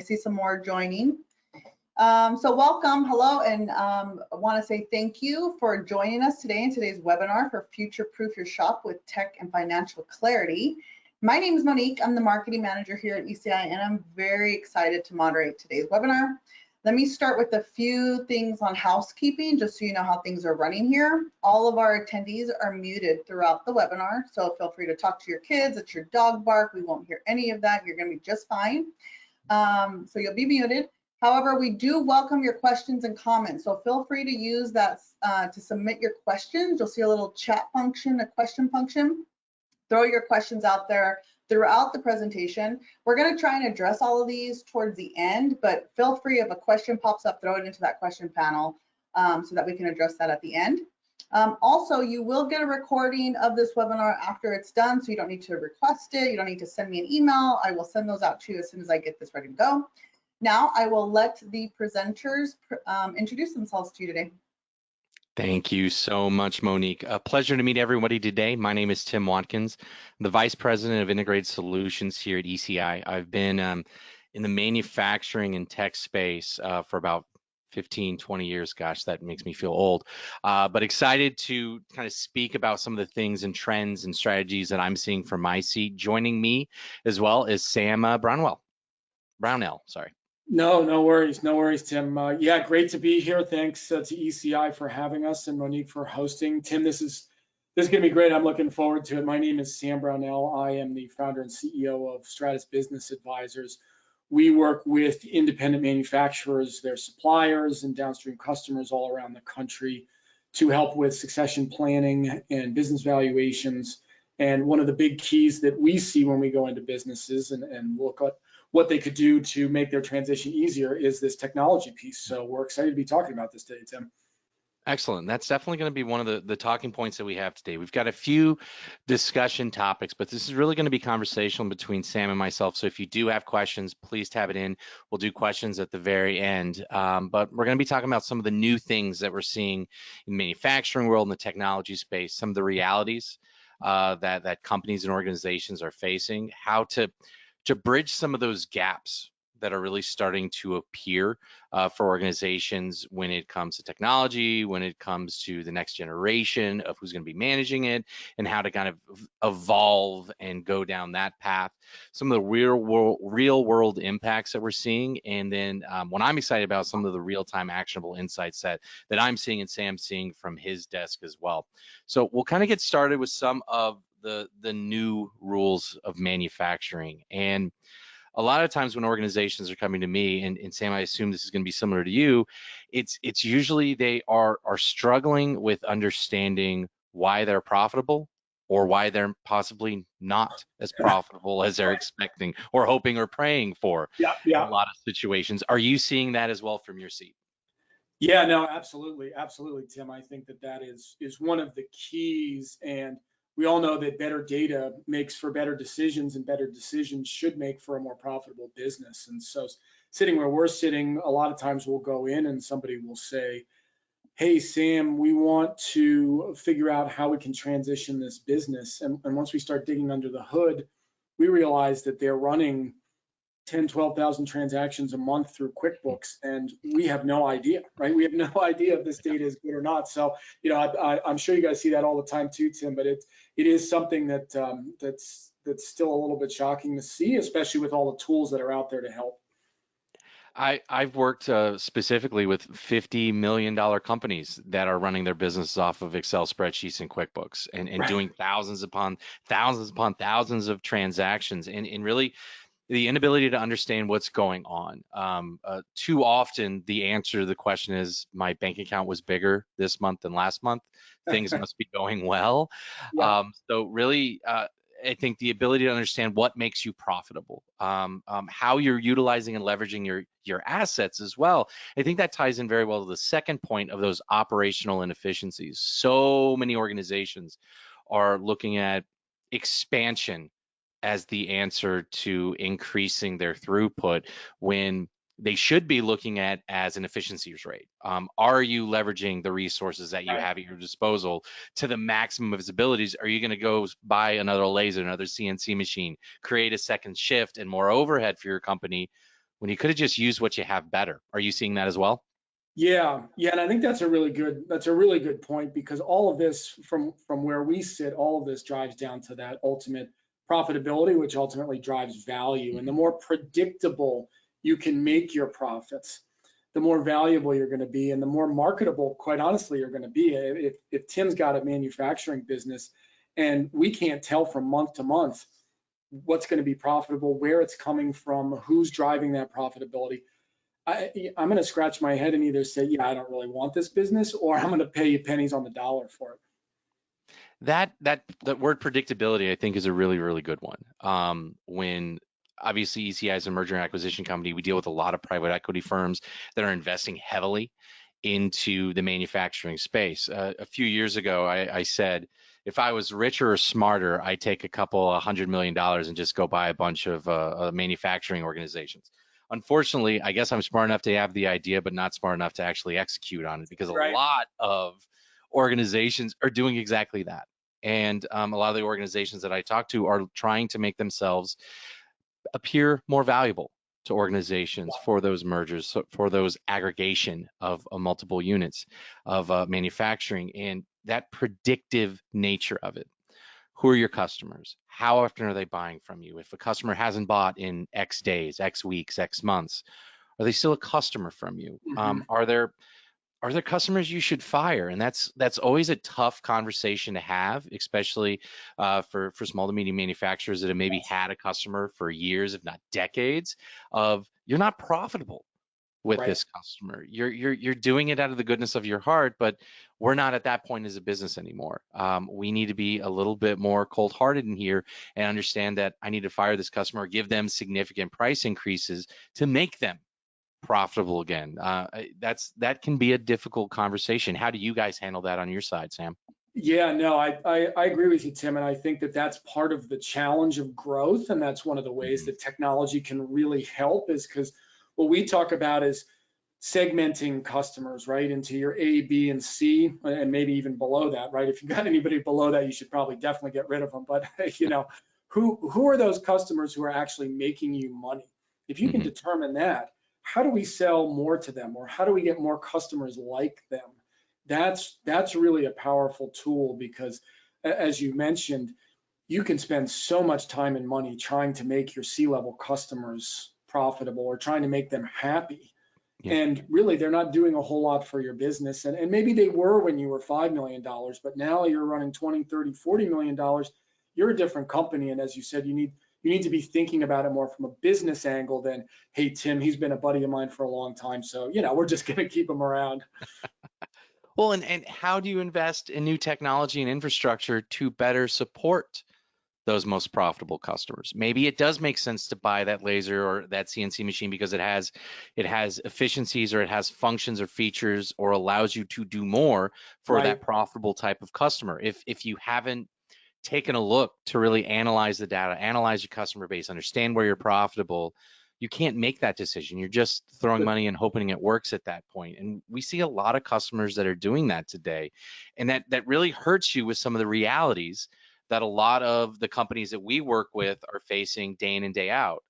see some more joining. So welcome, hello, and I want to say thank you for joining us today in today's webinar for Future Proof Your Shop with Tech and Financial Clarity. My name is Monique. I'm the marketing manager here at ECI, and I'm very excited to moderate today's webinar. Let me start with a few things on housekeeping, just so you know how things are running here. All of our attendees are muted throughout the webinar, so feel free to talk to your kids. It's your dog bark. We won't hear any of that. You're going to be just fine. So you'll be muted. However, we do welcome your questions and comments, so feel free to use that to submit your questions. You'll see a little chat function, a question function. Throw your questions out there throughout the presentation. We're going to try and address all of these towards the end, but feel free, if a question pops up, throw it into that question panel so that we can address that at the end. Also, you will get a recording of this webinar after it's done, so you don't need to request it. You don't need to send me an email. I will send those out to you as soon as I get this ready to go. Now I will let the presenters introduce themselves to you today. Thank you so much, Monique. A pleasure to meet everybody today. My name is Tim Watkins. I'm the Vice President of Integrated Solutions here at ECI. I've been in the manufacturing and tech space for about 15, 20 years. Gosh, that makes me feel old. But excited to kind of speak about some of the things and trends and strategies that I'm seeing from my seat. Joining me as well is Sam Brownell, sorry. No worries, Tim. Yeah, great to be here. Thanks to ECI for having us and Monique for hosting. Tim, this is going to be great. I'm looking forward to it. My name is Sam Brownell. I am the founder and CEO of Stratus Business Advisors. We work with independent manufacturers, their suppliers, and downstream customers all around the country to help with succession planning and business valuations. And one of the big keys that we see when we go into businesses and look at what they could do to make their transition easier is this technology piece. So we're excited to be talking about this today, Tim. Excellent. That's definitely going to be one of the talking points that we have today. We've got a few discussion topics, but this is really going to be conversational between Sam and myself. So if you do have questions, please tab it in. We'll do questions at the very end. But we're going to be talking about some of the new things that we're seeing in the manufacturing world and the technology space, some of the realities that companies and organizations are facing, how to bridge some of those gaps that are really starting to appear for organizations when it comes to technology, when it comes to the next generation of who's going to be managing it, and how to kind of evolve and go down that path. Some of the real world impacts that we're seeing, and then what I'm excited about, some of the real-time actionable insights that I'm seeing and Sam's seeing from his desk as well. So we'll kind of get started with some of the new rules of manufacturing. And a lot of times when organizations are coming to me, and Sam, I assume this is going to be similar to you, it's usually they are struggling with understanding why they're profitable or why they're possibly not as profitable as they're expecting or hoping or praying for. Yeah. In a lot of situations. Are you seeing that as well from your seat? Yeah, no, absolutely, Tim. I think that is one of the keys, and we all know that better data makes for better decisions, and better decisions should make for a more profitable business. And so sitting where we're sitting, a lot of times we'll go in and somebody will say, hey, Sam, we want to figure out how we can transition this business. And once we start digging under the hood, we realize that they're running 10, 12,000 transactions a month through QuickBooks, and we have no idea, right? We have no idea if this data is good or not. So, you know, I'm sure you guys see that all the time too, Tim, but it is something that's still a little bit shocking to see, especially with all the tools that are out there to help. I've worked specifically with $50 million companies that are running their businesses off of Excel spreadsheets and QuickBooks and Right. doing thousands upon thousands of transactions, and really the inability to understand what's going on. Too often the answer to the question is, my bank account was bigger this month than last month. Things must be going well. Yeah. So really, I think the ability to understand what makes you profitable, how you're utilizing and leveraging your assets as well. I think that ties in very well to the second point of those operational inefficiencies. So many organizations are looking at expansion as the answer to increasing their throughput when they should be looking at as an efficiencies rate. Are you leveraging the resources that you have at your disposal to the maximum of its abilities? Are you going to go buy another laser, another CNC machine, create a second shift and more overhead for your company when you could have just used what you have better. Are you seeing that as well? Yeah, and I think that's a really good point, because all of this from where we sit, all of this drives down to that ultimate profitability, which ultimately drives value. And the more predictable you can make your profits, the more valuable you're going to be, and the more marketable, quite honestly, you're going to be. If Tim's got a manufacturing business and we can't tell from month to month what's going to be profitable, where it's coming from, who's driving that profitability, I'm going to scratch my head and either say, yeah, I don't really want this business, or I'm going to pay you pennies on the dollar for it. That word predictability, I think, is a really, really good one. When obviously ECI is a merger and acquisition company, we deal with a lot of private equity firms that are investing heavily into the manufacturing space. A few years ago, I said, if I was richer or smarter, I'd take a couple $100 million and just go buy a bunch of manufacturing organizations. Unfortunately, I guess I'm smart enough to have the idea, but not smart enough to actually execute on it, because a lot of organizations are doing exactly that. And a lot of the organizations that I talk to are trying to make themselves appear more valuable to organizations for those mergers, for those aggregation of multiple units of manufacturing, and that predictive nature of it. Who are your customers? How often are they buying from you? If a customer hasn't bought in X days, X weeks, X months, are they still a customer from you? Are there customers you should fire? And that's always a tough conversation to have, especially for small to medium manufacturers that have maybe had a customer for years, if not decades, of you're not profitable with this customer. You're doing it out of the goodness of your heart, but we're not at that point as a business anymore. We need to be a little bit more cold-hearted in here and understand that I need to fire this customer, give them significant price increases to make them profitable again. That can be a difficult conversation. How do you guys handle that on your side, Sam? Yeah, no, I agree with you, Tim, and I think that that's part of the challenge of growth, and that's one of the ways that technology can really help, is because what we talk about is segmenting customers, right, into your A, B, and C, and maybe even below that, right? If you've got anybody below that, you should probably definitely get rid of them. But who are those customers who are actually making you money? If you can determine that, how do we sell more to them, or how do we get more customers like them? That's really a powerful tool, because as you mentioned, you can spend so much time and money trying to make your C-level customers profitable or trying to make them happy. Yeah. And really, they're not doing a whole lot for your business. And maybe they were when you were $5 million, but now you're running $20, $30, $40 million. You're a different company. And as you said, you need to be thinking about it more from a business angle than, hey, Tim, he's been a buddy of mine for a long time, so we're just going to keep him around. Well, and how do you invest in new technology and infrastructure to better support those most profitable customers? Maybe it does make sense to buy that laser or that CNC machine because it has efficiencies, or it has functions or features, or allows you to do more for that profitable type of customer. If you haven't taken a look to really analyze the data, analyze your customer base, understand where you're profitable, you can't make that decision. You're just throwing money and hoping it works at that point. And we see a lot of customers that are doing that today. And that really hurts you with some of the realities that a lot of the companies that we work with are facing day in and day out.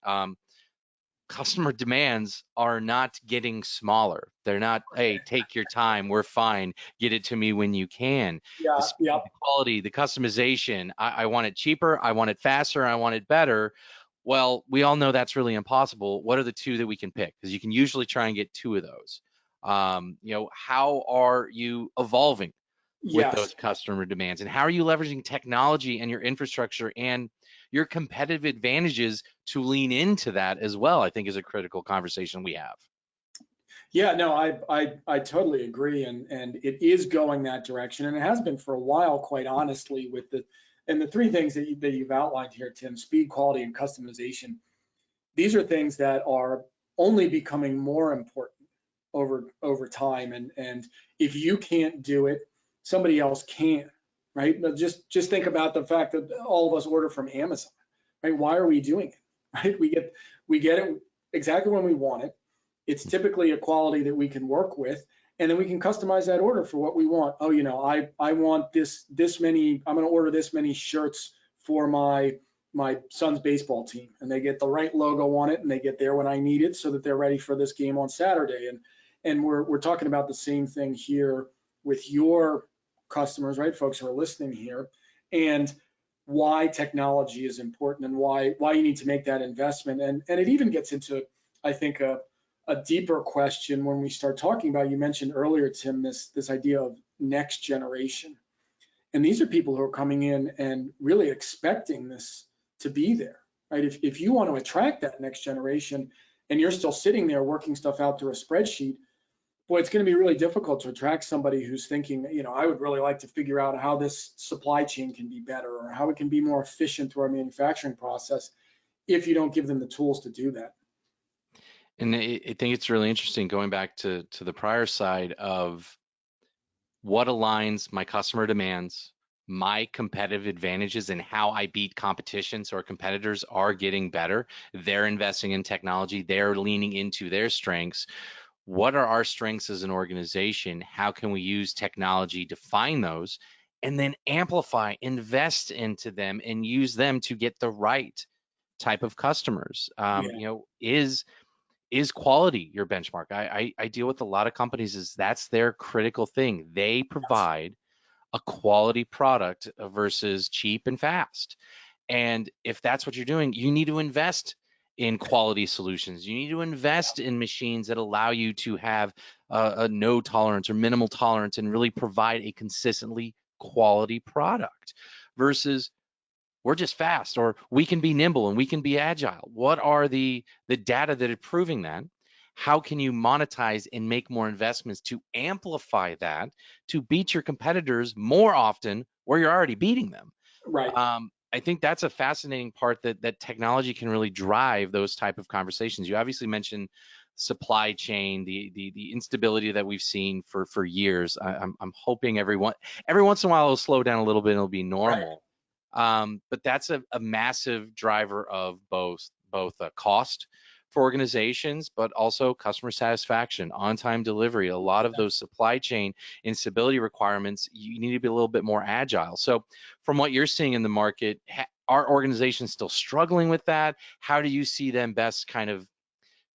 Customer demands are not getting smaller. They're not, hey, take your time, we're fine, get it to me when you can. Yeah, the speed, the quality, the customization, I want it cheaper, I want it faster, I want it better. Well, we all know that's really impossible. What are the two that we can pick? Because you can usually try and get two of those. How are you evolving with those customer demands, and how are you leveraging technology and your infrastructure and your competitive advantages to lean into that as well? I think is a critical conversation we have. Yeah, no, I totally agree, and it is going that direction, and it has been for a while, quite honestly, with the three things that you've outlined here, Tim: speed, quality, and customization. These are things that are only becoming more important over time, and if you can't do it, somebody else can, right? Now just think about the fact that all of us order from Amazon, right? Why are we doing it, right? We get it exactly when we want it. It's typically a quality that we can work with, and then we can customize that order for what we want. Oh, I want this many, I'm going to order this many shirts for my my son's baseball team, and they get the right logo on it, and they get there when I need it so that they're ready for this game on Saturday. And we're talking about the same thing here with your customers, right? Folks who are listening here, and why technology is important and why you need to make that investment. And it even gets into, I think, a deeper question when we start talking about, you mentioned earlier, Tim, this idea of next generation. And these are people who are coming in and really expecting this to be there, right? If you want to attract that next generation and you're still sitting there working stuff out through a spreadsheet, boy, it's going to be really difficult to attract somebody who's thinking, I would really like to figure out how this supply chain can be better or how it can be more efficient through our manufacturing process if you don't give them the tools to do that. And I think it's really interesting going back to the prior side of what aligns my customer demands, my competitive advantages, and how I beat competition. So our competitors are getting better. They're investing in technology. They're leaning into their strengths. What are our strengths as an organization? How can we use technology to find those and then amplify, invest into them, and use them to get the right type of customers? Is quality your benchmark? I deal with a lot of companies is that's their critical thing. They provide a quality product versus cheap and fast. And if that's what you're doing, you need to invest in quality solutions. You need to invest in machines that allow you to have a no tolerance or minimal tolerance and really provide a consistently quality product versus we're just fast, or we can be nimble and we can be agile. What are the data that are proving that? How can you monetize and make more investments to amplify that, to beat your competitors more often where you're already beating them? Right. I think that's a fascinating part that technology can really drive those type of conversations. You obviously mentioned supply chain, the instability that we've seen for years. I'm hoping every once in a while it'll slow down a little bit and it'll be normal. Right. But that's a massive driver of both cost for organizations, but also customer satisfaction, on-time delivery. A lot of those supply chain instability requirements, you need to be a little bit more agile. So from what you're seeing in the market, are organizations still struggling with that? How do you see them best kind of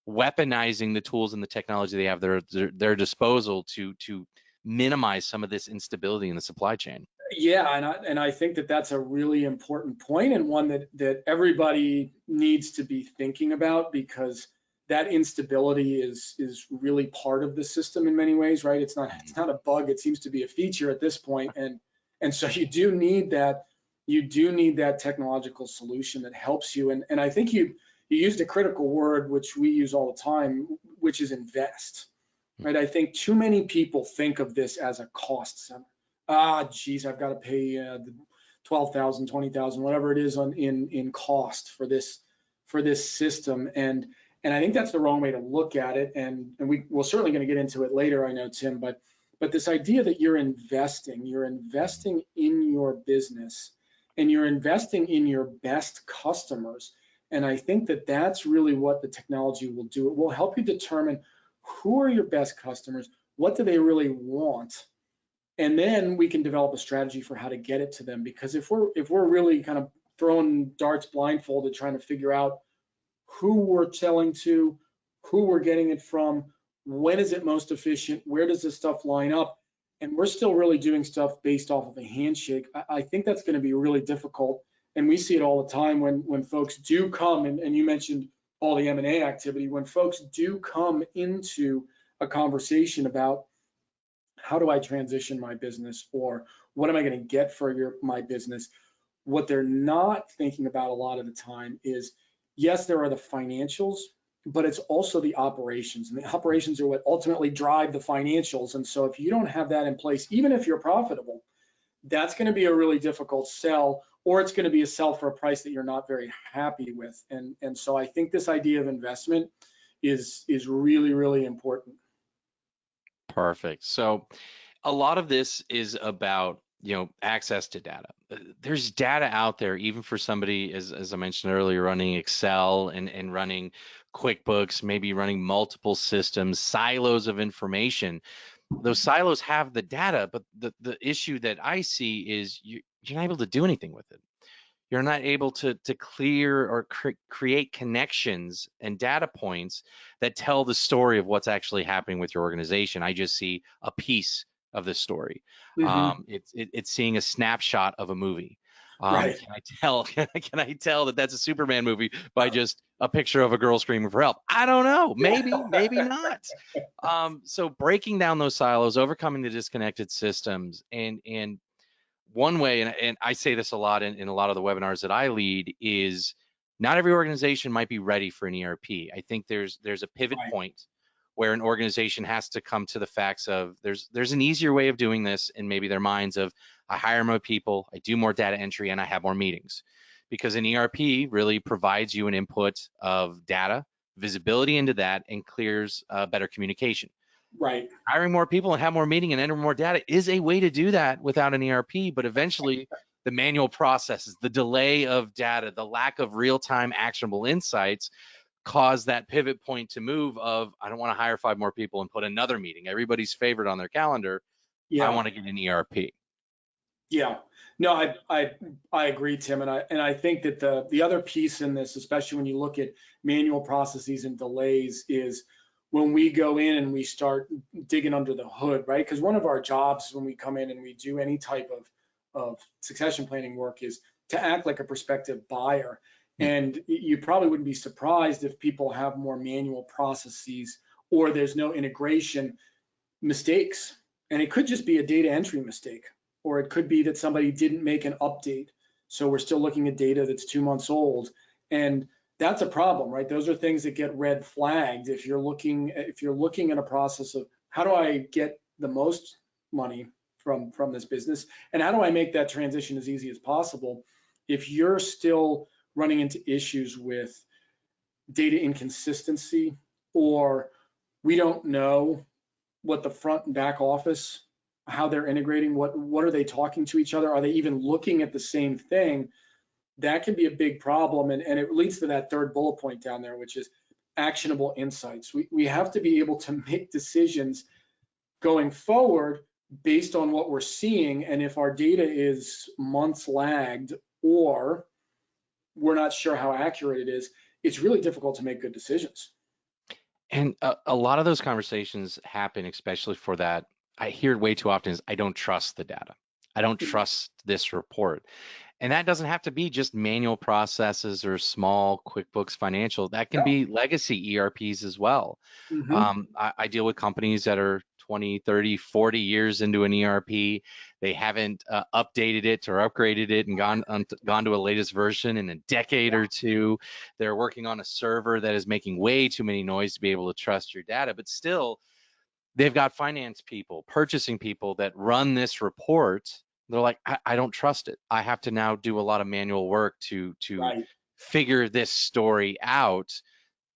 weaponizing the tools and the technology they have at their disposal to minimize some of this instability in the supply chain? Yeah, and I think that that's a really important point, and one that everybody needs to be thinking about, because that instability is really part of the system in many ways, right? It's not a bug, it seems to be a feature at this point, and so you do need that technological solution that helps you, and I think you used a critical word which we use all the time, which is invest, right? I think too many people think of this as a cost center. Geez, I've got to pay the $12,000, $20,000, whatever it is in cost for this system, and I think that's the wrong way to look at it. And we're certainly going to get into it later, I know, Tim. But this idea that you're investing in your business, and you're investing in your best customers, and I think that that's really what the technology will do. It will help you determine who are your best customers, what do they really want. And then we can develop a strategy for how to get it to them. Because if we're really kind of throwing darts blindfolded, trying to figure out who we're selling to, who we're getting it from, when is it most efficient, where does this stuff line up, and we're still really doing stuff based off of a handshake, I think that's going to be really difficult. And we see it all the time when folks do come, and you mentioned all the M&A activity, when folks do come into a conversation about how do I transition my business, or what am I going to get for my business? What they're not thinking about a lot of the time is, yes, there are the financials, but it's also the operations. And the operations are what ultimately drive the financials. And so if you don't have that in place, even if you're profitable, that's going to be a really difficult sell, or it's going to be a sell for a price that you're not very happy with. And so I think this idea of investment is really, really important. Perfect. So a lot of this is about, access to data. There's data out there, even for somebody, as I mentioned earlier, running Excel and running QuickBooks, maybe running multiple systems, silos of information. Those silos have the data, but the issue that I see is you're not able to do anything with it. you're not able to clear or create connections and data points that tell the story of what's actually happening with your organization. I just see a piece of the story. Mhm. It's seeing a snapshot of a movie. Right. Can I tell? Can I tell that that's a Superman movie by just a picture of a girl screaming for help? I don't know. Maybe, maybe not. So breaking down those silos, overcoming the disconnected systems, and one way, and I say this a lot in a lot of the webinars that I lead, is not every organization might be ready for an ERP. I think there's a pivot Right. point where an organization has to come to the facts of there's an easier way of doing this in maybe their minds of I hire more people, I do more data entry, and I have more meetings. Because an ERP really provides you an input of data, visibility into that, and clears better communication. Right. Hiring more people and have more meeting and enter more data is a way to do that without an ERP, but eventually the manual processes, the delay of data, the lack of real-time actionable insights cause that pivot point to move of I don't want to hire 5 more people and put another meeting. Everybody's favorite on their calendar. I Yeah. want to get an ERP. Yeah. No, I agree, Tim, and I think that the other piece in this, especially when you look at manual processes and delays, is when we go in and we start digging under the hood, right? Because one of our jobs when we come in and we do any type of succession planning work is to act like a prospective buyer. And you probably wouldn't be surprised if people have more manual processes or there's no integration mistakes. And it could just be a data entry mistake, or it could be that somebody didn't make an update. So we're still looking at data that's 2 months old. And that's a problem, right? Those are things that get red flagged if you're looking at a process of how do I get the most money from this business and how do I make that transition as easy as possible. If you're still running into issues with data inconsistency, or we don't know what the front and back office, how they're integrating, what are they talking to each other, are they even looking at the same thing, that can be a big problem. And it leads to that third bullet point down there, which is actionable insights. We have to be able to make decisions going forward based on what we're seeing. And if our data is months lagged or we're not sure how accurate it is, it's really difficult to make good decisions. And a lot of those conversations happen, especially for that. I hear it way too often is I don't trust the data. I don't trust this report. And that doesn't have to be just manual processes or small QuickBooks Financial. That can No. be legacy ERPs as well. Mm-hmm. I deal with companies that are 20, 30, 40 years into an ERP. They haven't updated it or upgraded it and gone to a latest version in a decade or two. They're working on a server that is making way too many noise to be able to trust your data, but still, they've got finance people, purchasing people that run this report. They're like, I don't trust it. I have to now do a lot of manual work to Right. figure this story out,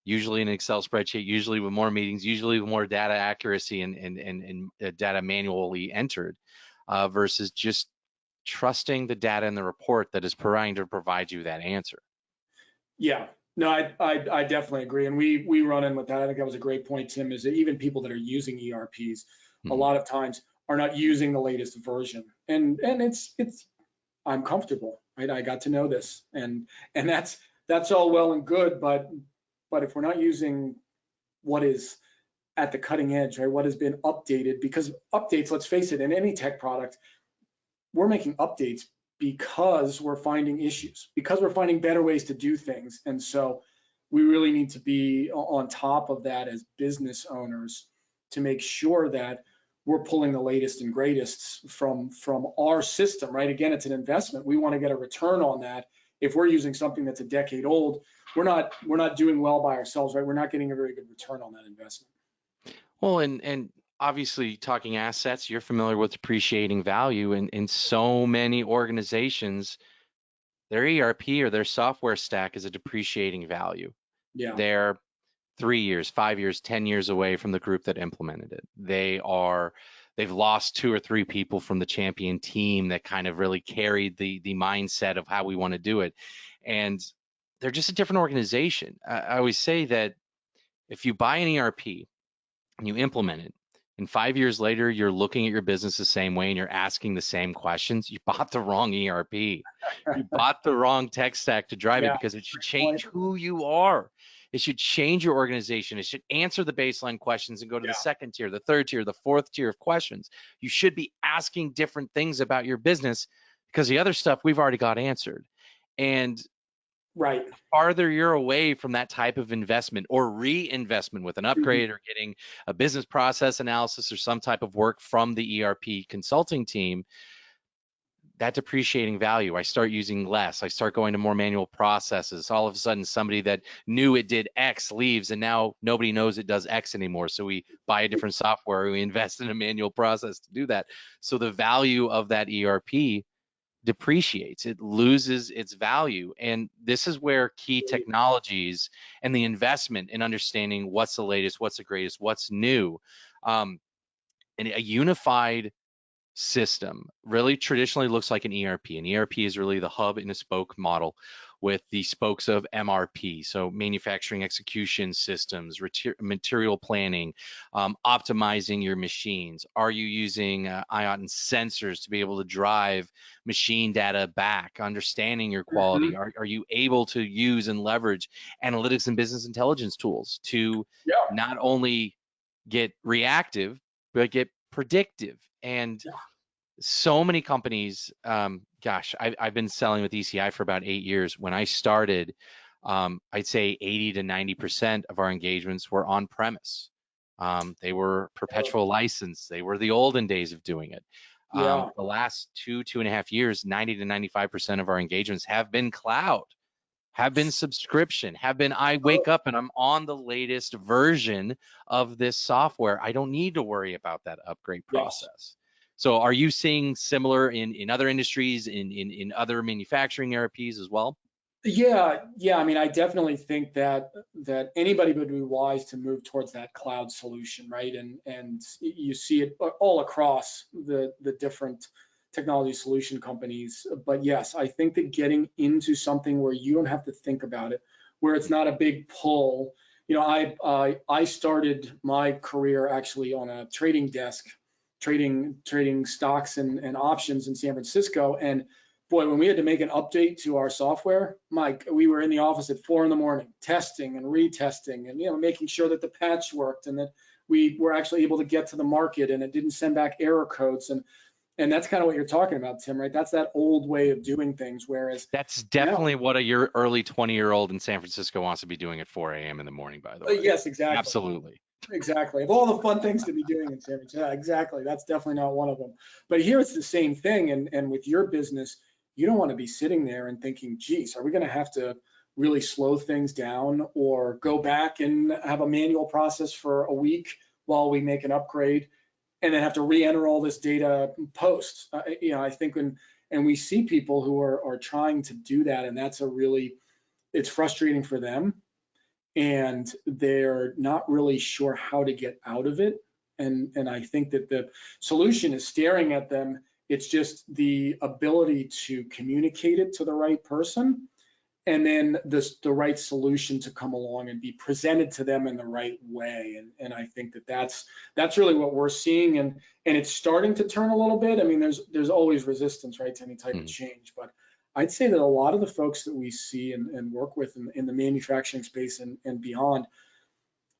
usually in an Excel spreadsheet, usually with more meetings, usually with more data accuracy and data manually entered, versus just trusting the data in the report that is trying to provide you that answer. Yeah, no, I definitely agree. And we run in with that. I think that was a great point, Tim, is that even people that are using ERPs a lot of times are not using the latest version. And it's I'm comfortable, right? I got to know this. And that's all well and good, but if we're not using what is at the cutting edge, right? What has been updated, because updates, let's face it, in any tech product, we're making updates because we're finding issues, because we're finding better ways to do things. And so we really need to be on top of that as business owners to make sure that we're pulling the latest and greatest from our system, right? Again, it's an investment. We want to get a return on that. If we're using something that's a decade old, we're not doing well by ourselves, right? We're not getting a very good return on that investment. Well, and obviously talking assets, you're familiar with depreciating value, and in so many organizations, their ERP or their software stack is a depreciating value. Yeah. They're 3 years, 5 years, 10 years away from the group that implemented it. They've lost 2 or 3 people from the champion team that kind of really carried the mindset of how we want to do it. And they're just a different organization. I always say that if you buy an ERP and you implement it, And 5 years later, you're looking at your business the same way and you're asking the same questions. You bought the wrong ERP. You bought the wrong tech stack to drive it, Yeah, because it should great point. change who you are. It should change your organization. It should answer the baseline questions and go to the Yeah, second tier, the third tier, the fourth tier of questions. You should be asking different things about your business, because the other stuff we've already got answered. And right. farther you're away from that type of investment or reinvestment with an Mhm. upgrade or getting a business process analysis or some type of work from the ERP consulting team, that depreciating value, I start using less. I start going to more manual processes. All of a sudden, somebody that knew it did X leaves, and now nobody knows it does X anymore. So we buy a different software, we invest in a manual process to do that. So the value of that ERP depreciates, it loses its value. And this is where key technologies and the investment in understanding what's the latest, what's the greatest, what's new, and a unified system really traditionally looks like an ERP. An ERP is really the hub and a spoke model with the spokes of MRP, so manufacturing execution systems, material planning, optimizing your machines. Are you using IoT and sensors to be able to drive machine data back, understanding your quality? Mhm. Are you able to use and leverage analytics and business intelligence tools to Yeah, not only get reactive, but get predictive? And yeah, so many companies, gosh, I've been selling with ECI for about 8 years. When I started, I'd say 80 to 90% of our engagements were on premise. They were perpetual license. They were the olden days of doing it. yeah, The last 2.5 years, 90 to 95% of our engagements have been cloud, have been subscription, have been I wake up and I'm on the latest version of this software. I don't need to worry about that upgrade yes. process. So are you seeing similar in other industries, in other manufacturing ERPs as well? Yeah, yeah. I mean, I definitely think that anybody would be wise to move towards that cloud solution, right? And you see it all across the different technology solution companies. But yes, I think that getting into something where you don't have to think about it, where it's not a big pull. You know, I started my career actually on a trading desk, trading stocks and options in San Francisco, and boy, when we had to make an update to our software, Mike, we were in the office at 4 a.m. testing and retesting and making sure that the patch worked and that we were actually able to get to the market and it didn't send back error codes. And that's kind of what you're talking about, Tim, right? That's that old way of doing things. Whereas That's now, definitely what your early 20-year-old in San Francisco wants to be doing at 4 a.m. in the morning, by the way. yes, exactly. Absolutely. Exactly. Of all the fun things to be doing in San Francisco, exactly. That's definitely not one of them. But here it's the same thing. And with your business, you don't want to be sitting there and thinking, geez, are we going to have to really slow things down or go back and have a manual process for a week while we make an upgrade and then have to re-enter all this data post? I think and we see people who are trying to do that, and that's it's frustrating for them and they're not really sure how to get out of it. And I think that the solution is staring at them. It's just the ability to communicate it to the right person, and then the right solution to come along and be presented to them in the right way. And I think that that's really what we're seeing, and it's starting to turn a little bit. I mean, there's always resistance, right, to any type of Mhm. change, but I'd say that a lot of the folks that we see and work with in the manufacturing space and beyond,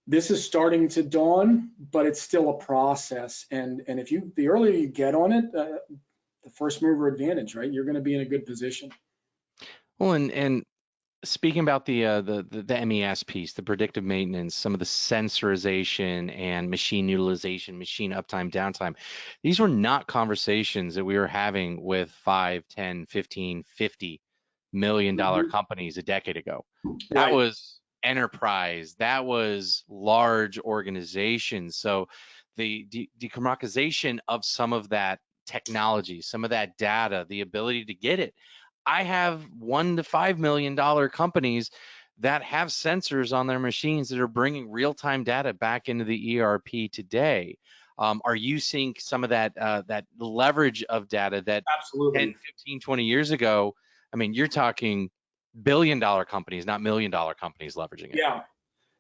this is starting to dawn, but it's still a process. And if the earlier you get on it, the first mover advantage, right? You're going to be in a good position. Well, and speaking about the MES piece, the predictive maintenance, some of the sensorization and machine utilization, machine uptime, downtime, these were not conversations that we were having with 5, 10, 15, $50 million Mhm. companies a decade ago. That Right. was enterprise, that was large organizations. So the democratization of some of that technology, some of that data, the ability to get it. I have $1 to $5 million companies that have sensors on their machines that are bringing real-time data back into the ERP today. Are you seeing some of that leverage of data that 10, Absolutely. 15, 20 years ago? I mean, you're talking billion-dollar companies, not million-dollar companies leveraging it. Yeah.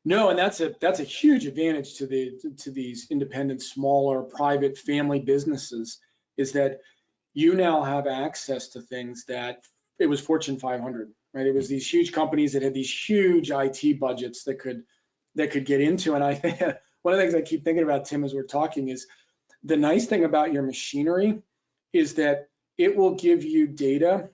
No, and that's a huge advantage to these independent, smaller, private family businesses, is that you now have access to things that it was Fortune 500, right? It was these huge companies that had these huge IT budgets that could get into. And I think one of the things I keep thinking about, Tim, as we're talking, is the nice thing about your machinery is that it will give you data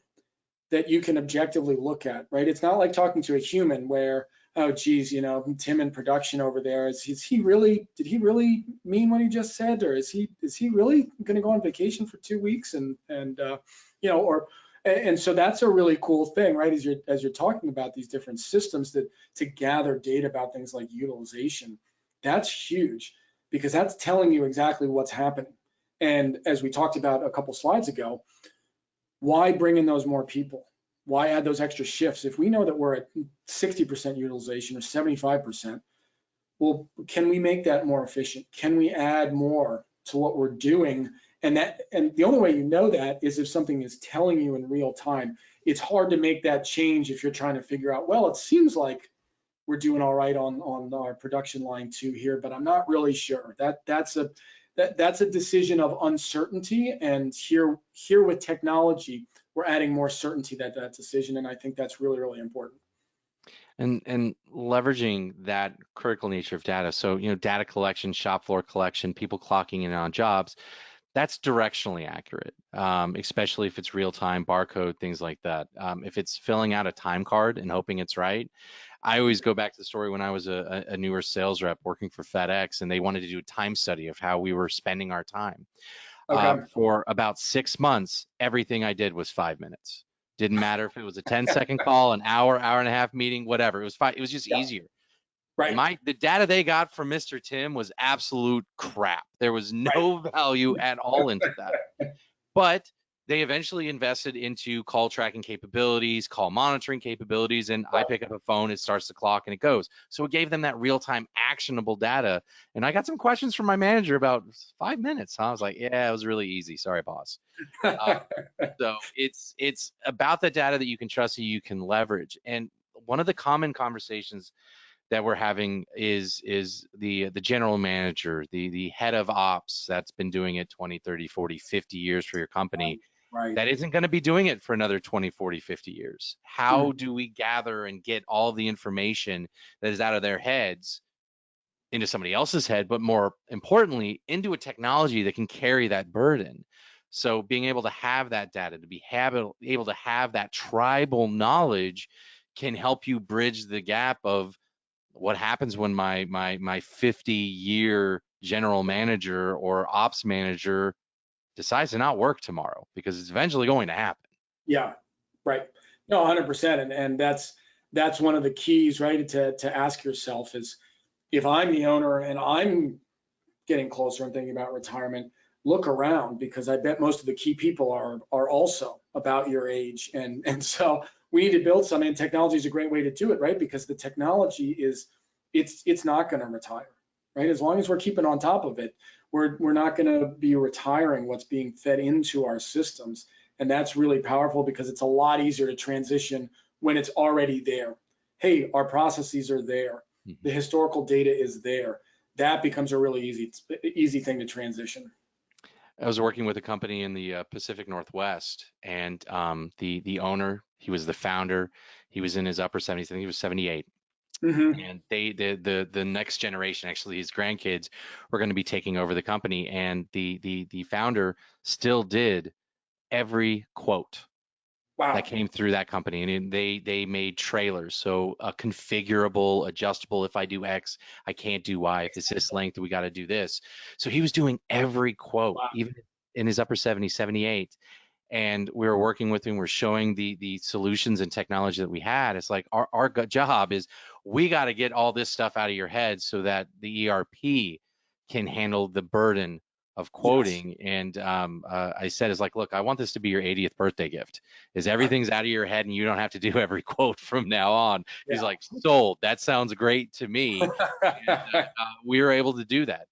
that you can objectively look at, right? It's not like talking to a human where, oh, geez, Tim in production over there, did he really mean what he just said? Or is he really going to go on vacation for 2 weeks? And so that's a really cool thing, right? As you're talking about these different systems to gather data about things like utilization, that's huge, because that's telling you exactly what's happening. And as we talked about a couple slides ago, why bring in those more people? Why add those extra shifts? If we know that we're at 60% utilization or 75%, well, can we make that more efficient? Can we add more to what we're doing? And the only way you know that is if something is telling you in real time. It's hard to make that change if you're trying to figure out, well, it seems like we're doing all right on our production line 2 here, but I'm not really sure. That's a decision of uncertainty, and here with technology, we're adding more certainty to that decision, and I think that's really, really important. And leveraging that critical nature of data. So, data collection, shop floor collection, people clocking in on jobs, that's directionally accurate, especially if it's real time, barcode, things like that. If it's filling out a time card and hoping it's right, I always go back to the story when I was a newer sales rep working for FedEx, and they wanted to do a time study of how we were spending our time. Okay. For about 6 months, everything I did was 5 minutes. Didn't matter if it was a 10-second call, an hour and a half meeting, whatever. It was fine. It was just Yeah. easier. Right. The data they got from Mr. Tim was absolute crap. There was no value at all into that. But they eventually invested into call tracking capabilities, call monitoring capabilities, and I pick up a phone, it starts to clock, and it goes. So it gave them that real-time actionable data. And I got some questions from my manager about 5 minutes. I was like, yeah, it was really easy. Sorry, boss. So it's about the data that you can trust, that you can leverage. And one of the common conversations that we're having is the general manager, the head of ops that's been doing it 20, 30, 40, 50 years for your company. Right. That isn't going to be doing it for another 20, 40, 50 years. How do we gather and get all the information that is out of their heads into somebody else's head, but more importantly, into a technology that can carry that burden? So being able to have that data, to be able to have that tribal knowledge, can help you bridge the gap of what happens when my 50-year general manager or ops manager decides to not work tomorrow, because it's eventually going to happen. Yeah, right. No, 100%. And that's one of the keys, right? To ask yourself is, if I'm the owner and I'm getting closer and thinking about retirement, look around, because I bet most of the key people are also about your age. And so we need to build something, and technology is a great way to do it, right? Because the technology it's not going to retire, right? As long as we're keeping on top of it, we're not going to be retiring what's being fed into our systems. And that's really powerful, because it's a lot easier to transition when it's already there. Hey, our processes are there. The historical data is there. That becomes a really easy thing to transition. I was working with a company in the Pacific Northwest, and the owner, he was the founder, he was in his upper 70s, I think he was 78. Mm-hmm. And the next generation, actually his grandkids, were going to be taking over the company, and the founder still did every quote Wow. that came through that company, and they made trailers, so configurable, adjustable. If I do X, I can't do Y. If it's this length, we got to do this. So he was doing every quote, Wow. even in his upper 70s, 78. And we were working with him, we're showing the solutions and technology that we had. It's like our job is, we got to get all this stuff out of your head so that the ERP can handle the burden of quoting. Yes. And I said, it's like, look, I want this to be your 80th birthday gift, is everything's out of your head and you don't have to do every quote from now on. Yeah. He's like, sold. That sounds great to me. And we were able to do that.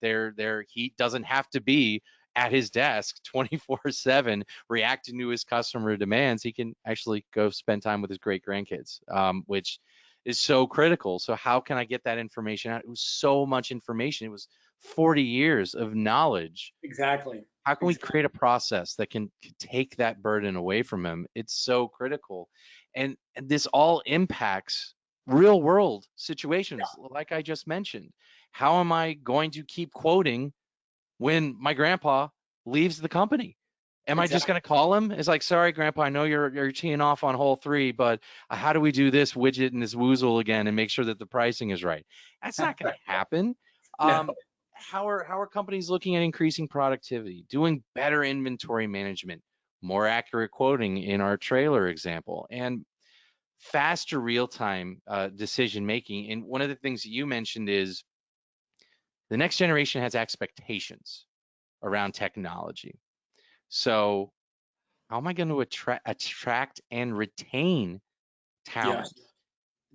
He doesn't have to be at his desk 24/7 reacting to his customer demands. He can actually go spend time with his great grandkids, which is so critical. So how can I get that information out? It was so much information. It was 40 years of knowledge. Exactly. How can we create a process that can take that burden away from him? It's so critical. And this all impacts real world situations, like I just mentioned. How am I going to keep quoting when my grandpa leaves the company? Am I just going to call him? It's like, sorry, grandpa, I know you're teeing off on hole 3, but how do we do this widget and this woozle again and make sure that the pricing is right? That's not going to happen. No. How are companies looking at increasing productivity, doing better inventory management, more accurate quoting in our trailer example, and faster real-time decision making? And one of the things that you mentioned is the next generation has expectations around technology. So how am I going to attract and retain talent? Yes.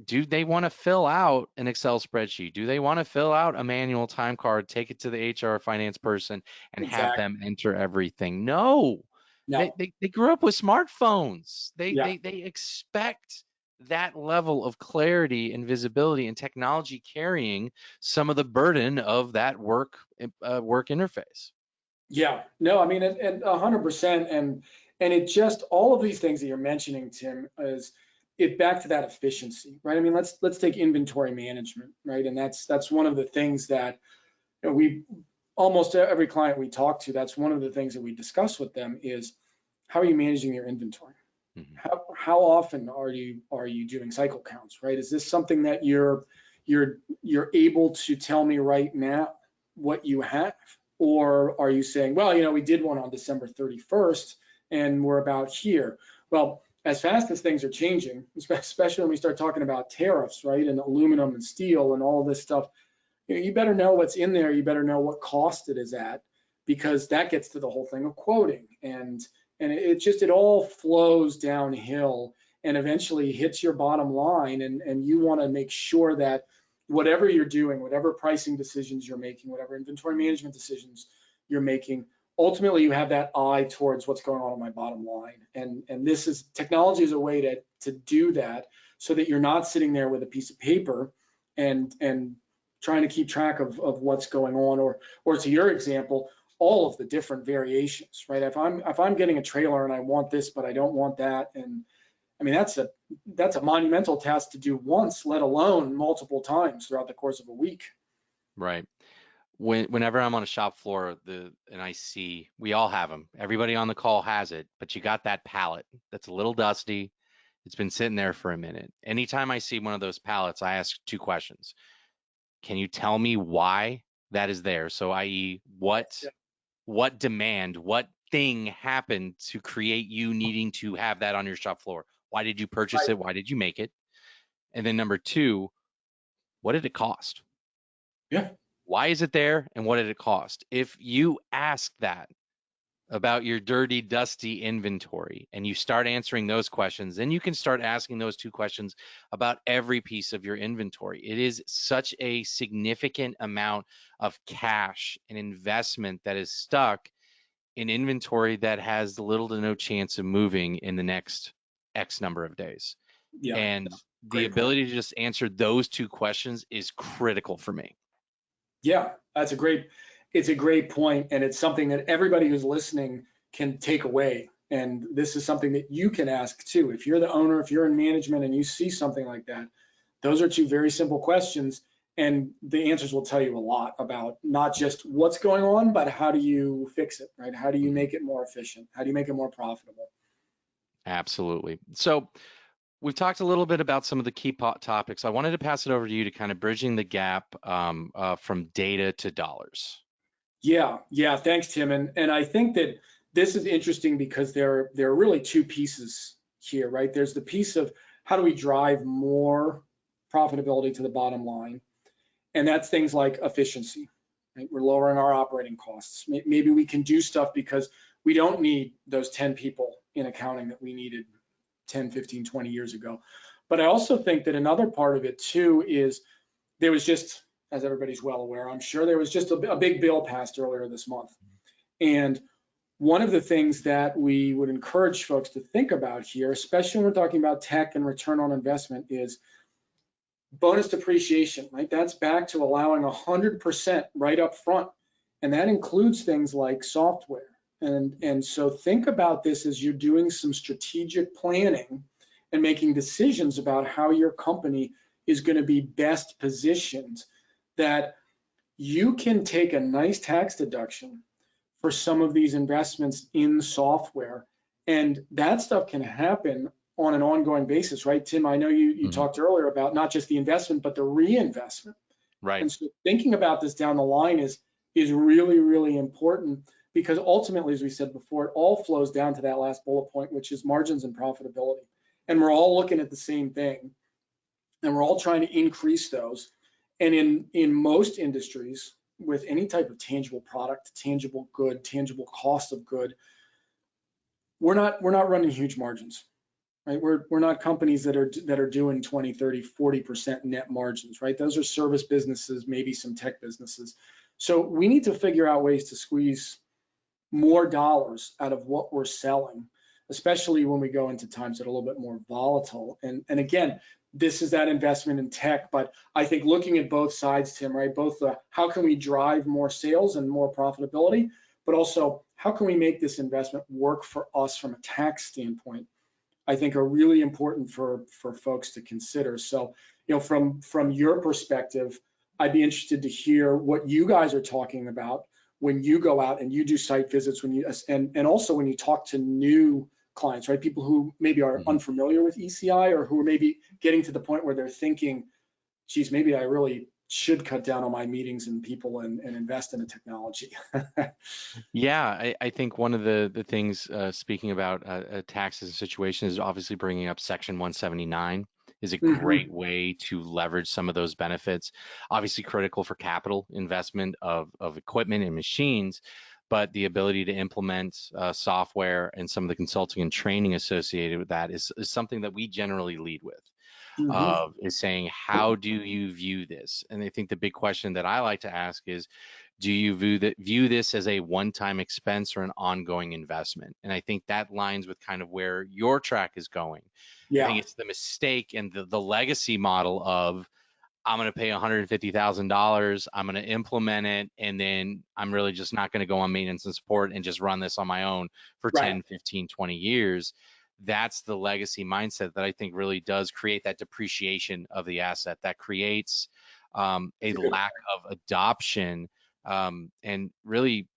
Do they want to fill out an Excel spreadsheet? Do they want to fill out a manual time card, take it to the HR finance person and have them enter everything? No. No. They grew up with smartphones. Yeah. They expect that level of clarity and visibility and technology carrying some of the burden of that work interface. Yeah, no, I mean, and 100%, and it just all of these things that you're mentioning, Tim, is it back to that efficiency, right? I mean, let's take inventory management, right? And that's one of the things that we almost every client we talk to, that's one of the things that we discuss with them is how are you managing your inventory? Mm-hmm. How often are you doing cycle counts, right? Is this something that you're able to tell me right now what you have? Or are you saying, well, we did one on December 31st and we're about here? Well, as fast as things are changing, especially when we start talking about tariffs, right, and aluminum and steel and all this stuff, you better know what's in there. You better know what cost it is at, because that gets to the whole thing of quoting. And it all flows downhill and eventually hits your bottom line. And you want to make sure that whatever you're doing, whatever pricing decisions you're making, whatever inventory management decisions you're making, ultimately you have that eye towards what's going on my bottom line. And technology is a way to do that, so that you're not sitting there with a piece of paper and trying to keep track of what's going on, or to your example, all of the different variations, right? If I'm getting a trailer and I want this, but I don't want that, and I mean, that's a monumental task to do once, let alone multiple times throughout the course of a week. Right. Whenever I'm on a shop floor, and I see, we all have them. Everybody on the call has it, but you got that pallet that's a little dusty. It's been sitting there for a minute. Anytime I see one of those pallets, I ask 2 questions. Can you tell me why that is there? So, i.e., what demand, what thing happened to create you needing to have that on your shop floor? Why did you purchase it? Why did you make it? And then number 2, what did it cost? Yeah. Why is it there and what did it cost? If you ask that about your dirty, dusty inventory and you start answering those questions, then you can start asking those 2 questions about every piece of your inventory. It is such a significant amount of cash and investment that is stuck in inventory that has little to no chance of moving in the next X number of days. Yeah. And the ability to just answer those 2 questions is critical for me. Yeah, it's a great point, and it's something that everybody who's listening can take away. And this is something that you can ask too. If you're the owner, if you're in management and you see something like that, those are 2 very simple questions, and the answers will tell you a lot about not just what's going on, but how do you fix it, right? How do you make it more efficient? How do you make it more profitable? Absolutely. So we've talked a little bit about some of the key topics. I wanted to pass it over to you to kind of bridging the gap from data to dollars. Yeah, thanks, Tim. And I think that this is interesting because there are really 2 pieces here, right? There's the piece of how do we drive more profitability to the bottom line, and that's things like efficiency, right? We're lowering our operating costs. Maybe we can do stuff because we don't need those 10 people in accounting that we needed 10, 15, 20 years ago. But I also think that another part of it too is there was just, as everybody's well aware, I'm sure there was just a big bill passed earlier this month. And one of the things that we would encourage folks to think about here, especially when we're talking about tech and return on investment, is bonus depreciation, right? That's back to allowing 100% right up front. And that includes things like software. And so think about this as you're doing some strategic planning and making decisions about how your company is going to be best positioned, that you can take a nice tax deduction for some of these investments in software. And that stuff can happen on an ongoing basis, right? Tim, I know you talked earlier about not just the investment, but the reinvestment. Right. And so thinking about this down the line is really, really important, because ultimately, as we said before, it all flows down to that last bullet point, which is margins and profitability. And we're all looking at the same thing, and we're all trying to increase those. And in most industries, with any type of tangible product, tangible good, tangible cost of good, we're not running huge margins, right? We're not companies that are doing 20, 30, 40% net margins, right? Those are service businesses, maybe some tech businesses. So we need to figure out ways to squeeze more dollars out of what we're selling, especially when we go into times that are a little bit more volatile. And again, this is that investment in tech, but I think looking at both sides, Tim, right? Both how can we drive more sales and more profitability, but also how can we make this investment work for us from a tax standpoint, I think are really important for folks to consider. So, you know, from your perspective, I'd be interested to hear what you guys are talking about when you go out and you do site visits, when you and also when you talk to new clients, right? People who maybe are unfamiliar with ECI, or who are maybe getting to the point where they're thinking, geez, maybe I really should cut down on my meetings and people and invest in a technology. Yeah, I think one of the things, speaking about taxes and situation, is obviously bringing up Section 179 is a great way to leverage some of those benefits. Obviously critical for capital investment of equipment and machines, but the ability to implement software and some of the consulting and training associated with that is something that we generally lead with. Is saying, how do you view this? And I think the big question that I like to ask is, do you view this as a one-time expense or an ongoing investment? And I think that lines with kind of where your track is going. Yeah. I think it's the mistake and the legacy model of, I'm going to pay $150,000, I'm going to implement it, and then I'm really just not going to go on maintenance and support and just run this on my own for 10, 15, 20 years. That's the legacy mindset that I think really does create that depreciation of the asset, that creates a lack of adoption. And really,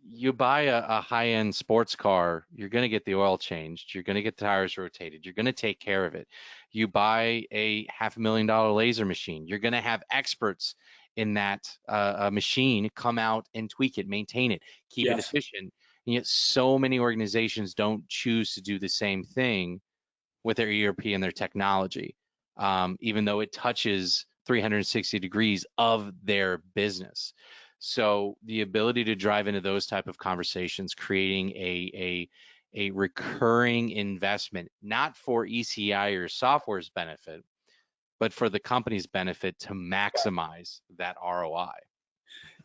you buy a high-end sports car, you're going to get the oil changed, you're going to get the tires rotated, you're going to take care of it. You buy a $500,000 laser machine, you're going to have experts in that machine come out and tweak it, maintain it, keep it efficient. And yet so many organizations don't choose to do the same thing with their ERP and their technology, even though it touches 360 degrees of their business. So the ability to drive into those type of conversations, creating a recurring investment, not for ECI or software's benefit, but for the company's benefit to maximize that ROI.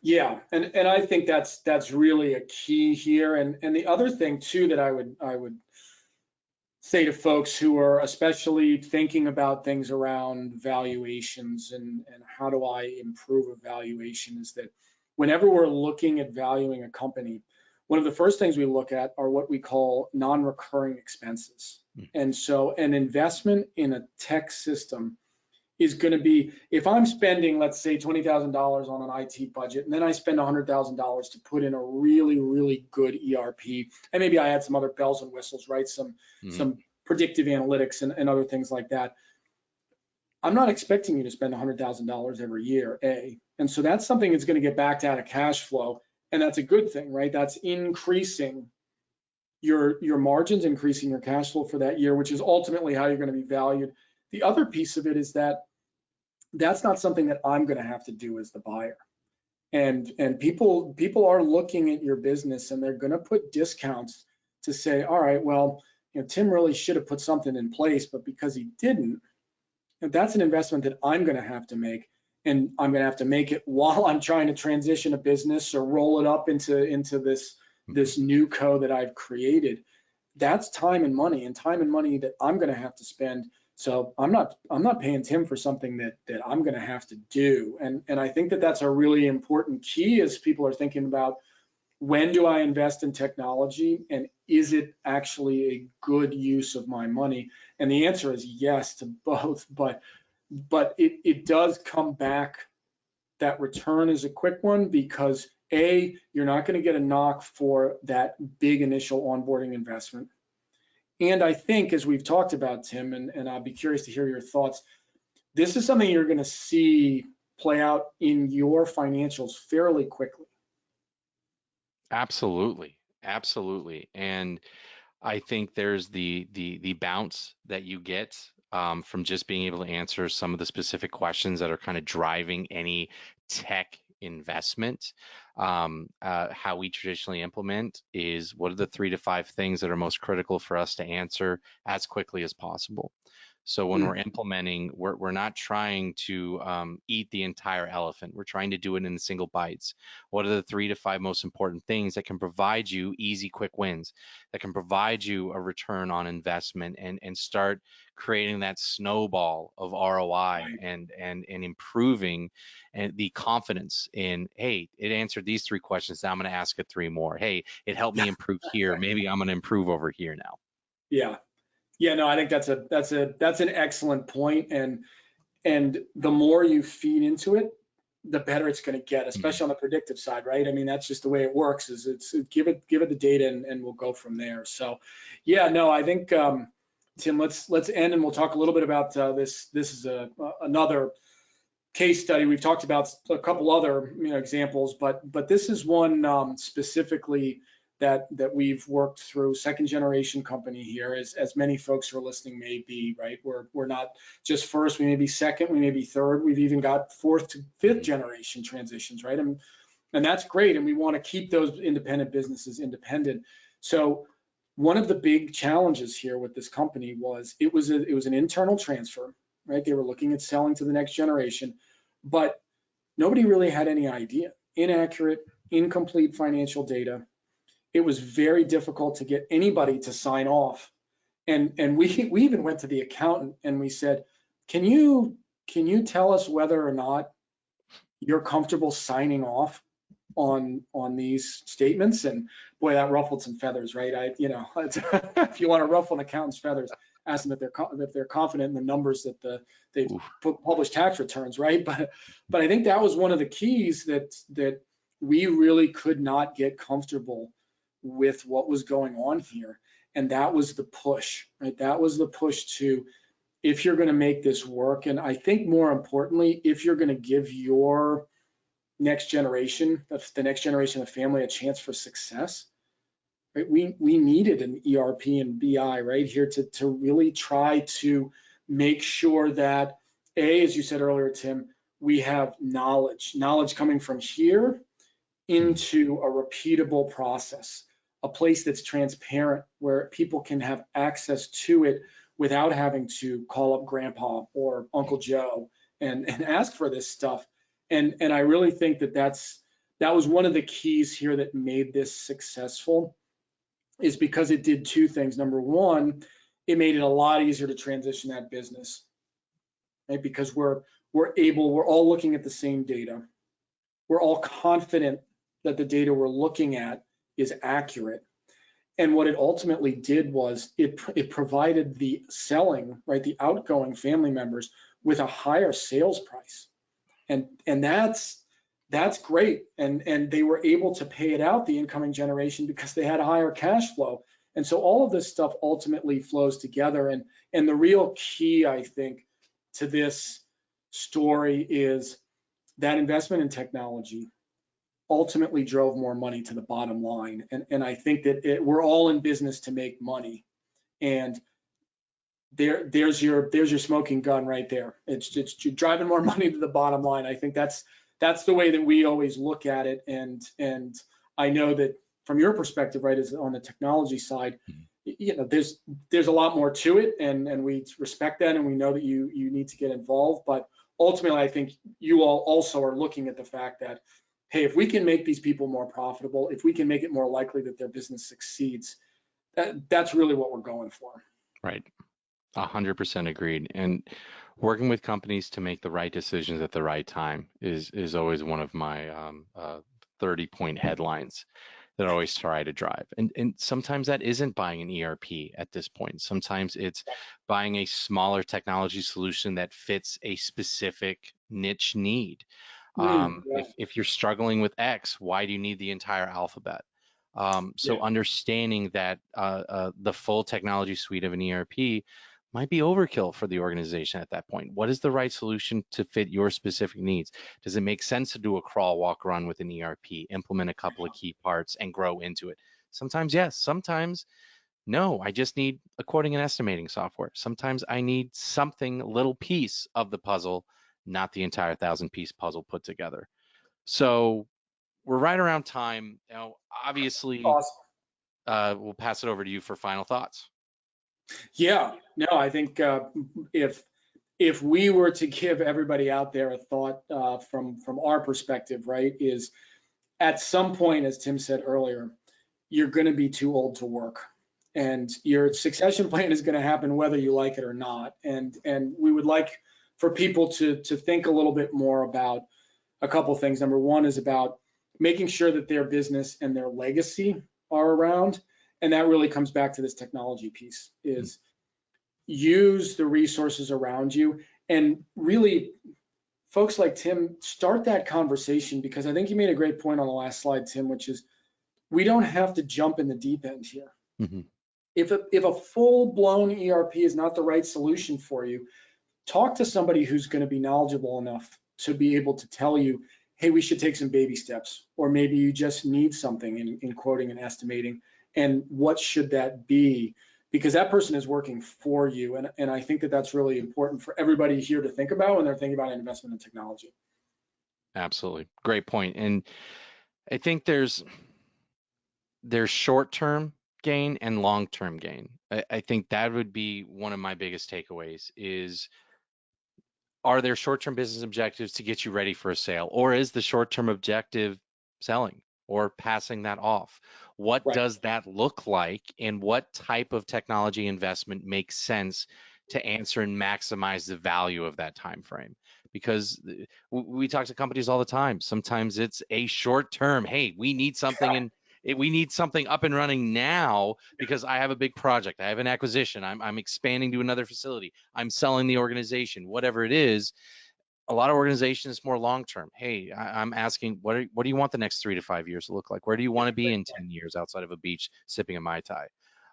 Yeah, and I think that's really a key here. And the other thing too that I would say to folks who are especially thinking about things around valuations and how do I improve a valuation, is that whenever we're looking at valuing a company, one of the first things we look at are what we call non-recurring expenses. And so an investment in a tech system is going to be, if I'm spending, let's say, $20,000 on an IT budget, and then I spend $100,000 to put in a really, really good ERP, and maybe I add some other bells and whistles, right? Some predictive analytics and other things like that. I'm not expecting you to spend $100,000 every year, A. And so that's something that's going to get backed out of cash flow, and that's a good thing, right? That's increasing your margins, increasing your cash flow for that year, which is ultimately how you're going to be valued. The other piece of it is that that's not something that I'm going to have to do as the buyer. And people are looking at your business, and they're going to put discounts to say, all right, well, you know, Tim really should have put something in place, but because he didn't, that's an investment that I'm going to have to make. And I'm going to have to make it while I'm trying to transition a business or roll it up into this new co that I've created. That's time and money that I'm going to have to spend So I'm not paying Tim for something that I'm going to have to do. And I think that that's a really important key as people are thinking about, when do I invest in technology, and is it actually a good use of my money? And the answer is yes to both, but it does come back. That return is a quick one because you're not going to get a knock for that big initial onboarding investment. And I think, as we've talked about, Tim, and I'll be curious to hear your thoughts, this is something you're going to see play out in your financials fairly quickly. Absolutely, absolutely. And I think there's the bounce that you get from just being able to answer some of the specific questions that are kind of driving any tech investment. How we traditionally implement is, what are the 3 to 5 things that are most critical for us to answer as quickly as possible? So when we're implementing, we're not trying to eat the entire elephant. We're trying to do it in single bites. What are the 3 to 5 most important things that can provide you easy, quick wins, that can provide you a return on investment, and start creating that snowball of ROI and improving and the confidence in, hey, it answered these 3 questions. Now I'm going to ask it 3 more. Hey, it helped me improve here. Maybe I'm going to improve over here now. Yeah, no, I think that's an excellent point, and the more you feed into it, the better it's going to get, especially on the predictive side, right? I mean, that's just the way it works. Is it's give it the data, and we'll go from there. So, yeah, no, I think Tim, let's end, and we'll talk a little bit about this. This is another case study. We've talked about a couple other examples, but this is one specifically that we've worked through. Second generation company here, as many folks who are listening may be, right? We're not just first, we may be second, we may be third, we've even got 4th to 5th generation transitions, right? And that's great, and we want to keep those independent businesses independent. So one of the big challenges here with this company was it was an internal transfer, right? They were looking at selling to the next generation, but nobody really had any idea. Inaccurate, incomplete financial data. It was very difficult to get anybody to sign off. And we even went to the accountant and we said, can you tell us whether or not you're comfortable signing off on these statements? And boy, that ruffled some feathers, right? If you want to ruffle an accountant's feathers, ask them if they're confident in the numbers that they've published tax returns, right? But I think that was one of the keys that we really could not get comfortable with what was going on here. And that was the push, right? That was the push to, if you're going to make this work, and I think more importantly, if you're going to give your next generation, the next generation of the family, a chance for success, right? We needed an ERP and BI right here to really try to make sure that, as you said earlier, Tim, we have knowledge coming from here into a repeatable process, a place that's transparent where people can have access to it without having to call up grandpa or Uncle Joe and ask for this stuff. And I really think that was one of the keys here that made this successful, is because it did 2 things. Number one, it made it a lot easier to transition that business, right? Because we're all looking at the same data. We're all confident that the data we're looking at is accurate. And what it ultimately did was it provided the selling, right, the outgoing family members with a higher sales price. And that's great. And they were able to pay it out, the incoming generation, because they had a higher cash flow. And so all of this stuff ultimately flows together. And the real key, I think, to this story is that investment in technology ultimately drove more money to the bottom line. And I think that we're all in business to make money. And there's your smoking gun right there. It's driving more money to the bottom line. I think that's the way that we always look at it. And I know that from your perspective, right, is on the technology side, there's a lot more to it, and we respect that, and we know that you need to get involved. But ultimately, I think you all also are looking at the fact that, hey, if we can make these people more profitable, if we can make it more likely that their business succeeds, that's really what we're going for. Right. 100% agreed. And working with companies to make the right decisions at the right time is always one of my 30-point headlines that I always try to drive. And sometimes that isn't buying an ERP at this point. Sometimes it's buying a smaller technology solution that fits a specific niche need. Yeah. If you're struggling with X, why do you need the entire alphabet? So Yeah. understanding that the full technology suite of an ERP might be overkill for the organization at that point. What is the right solution to fit your specific needs? Does it make sense to do a crawl, walk, run with an ERP, implement a couple of key parts and grow into it? Sometimes yes, sometimes no. I just need a quoting and estimating software. Sometimes I need something, a little piece of the puzzle, not the entire 1,000-piece puzzle put together. So we're right around time. Now, obviously, Awesome. we'll pass it over to you for final thoughts. Yeah, no, I think if we were to give everybody out there a thought from our perspective, right, is at some point, as Tim said earlier, you're going to be too old to work, and your succession plan is going to happen whether you like it or not. And we would like for people to think a little bit more about a couple things. Number one is about making sure that their business and their legacy are around. And that really comes back to this technology piece, is use the resources around you. And really, folks like Tim, start that conversation, because I think you made a great point on the last slide, Tim, which is we don't have to jump in the deep end here. Mm-hmm. If a full-blown ERP is not the right solution for you, talk to somebody who's going to be knowledgeable enough to be able to tell you, hey, we should take some baby steps, or maybe you just need something in quoting and estimating, and what should that be? Because that person is working for you, and I think that that's really important for everybody here to think about when they're thinking about investment in technology. Absolutely. Great point. And I think there's short-term gain and long-term gain. I think that would be one of my biggest takeaways is, are there short-term business objectives to get you ready for a sale? Or is the short-term objective selling or passing that off? What Right. does that look like, and what type of technology investment makes sense to answer and maximize the value of that time frame? Because we talk to companies all the time. Sometimes it's a short term, hey, we need something and we need something up and running now because I have a big project. I have an acquisition. I'm expanding to another facility. I'm selling the organization, whatever it is. A lot of organizations more long term. Hey, I'm asking, what do you want the next 3 to 5 years to look like? Where do you want to be in 10 years outside of a beach sipping a Mai Tai?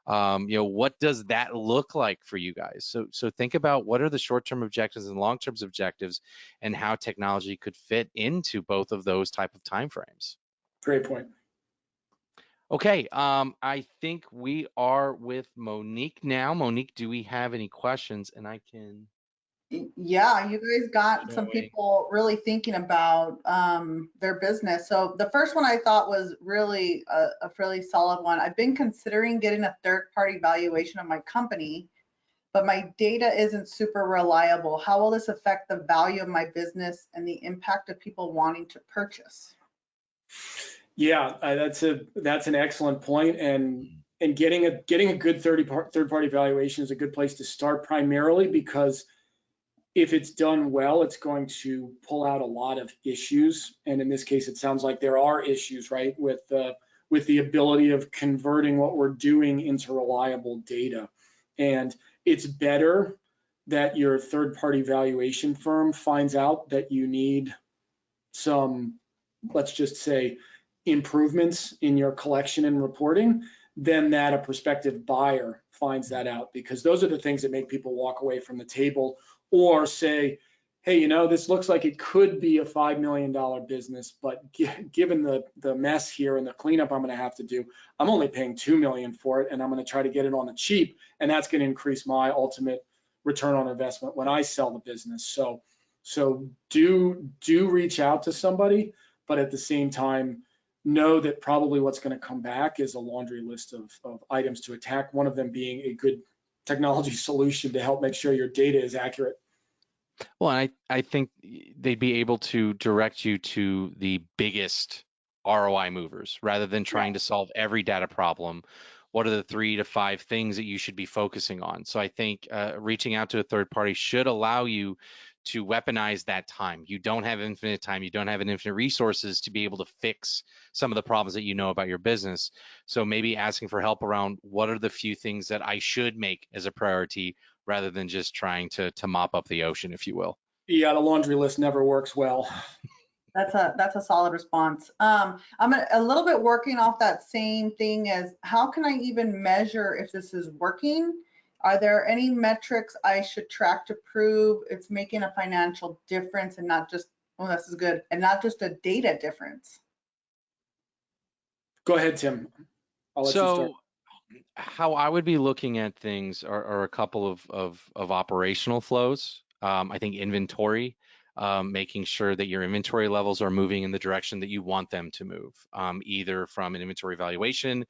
What does that look like for you guys? So think about what are the short-term objectives and long-term objectives, and how technology could fit into both of those type of timeframes. Great point. Okay, I think we are with Monique now. Monique, do we have any questions? And I can. Yeah, you guys got some people really thinking about their business. So the first one I thought was really a fairly solid one. I've been considering getting a third-party valuation of my company, but my data isn't super reliable. How will this affect the value of my business and the impact of people wanting to purchase? Yeah, that's an excellent point, and getting a good third-party valuation is a good place to start, primarily because if it's done well, it's going to pull out a lot of issues. And in this case, it sounds like there are issues, right, with the ability of converting what we're doing into reliable data. And it's better that your third-party valuation firm finds out that you need some, let's just say, improvements in your collection and reporting than that a prospective buyer finds that out, because those are the things that make people walk away from the table or say, hey, this looks like it could be a $5 million business, but given the mess here and the cleanup I'm going to have to do, I'm only paying $2 million for it, and I'm going to try to get it on the cheap, and that's going to increase my ultimate return on investment when I sell the business. So do reach out to somebody, but at the same time, know that probably what's going to come back is a laundry list of items to attack, one of them being a good technology solution to help make sure your data is accurate. Well, I think they'd be able to direct you to the biggest ROI movers rather than trying to solve every data problem what are the 3 to 5 things that you should be focusing on? So I think reaching out to a third party should allow you to weaponize that time. You don't have infinite time. You don't have infinite resources to be able to fix some of the problems that you know about your business. So maybe asking for help around what are the few things that I should make as a priority rather than just trying to mop up the ocean, if you will. Yeah, the laundry list never works well. That's a solid response. I'm a little bit working off that same thing as how can I even measure if this is working? Are there any metrics I should track to prove it's making a financial difference and not just, oh, this is good, and not just a data difference? Go ahead, Tim. I'll let you start. So how I would be looking at things are a couple of operational flows. I think inventory, making sure that your inventory levels are moving in the direction that you want them to move, either from an inventory valuation,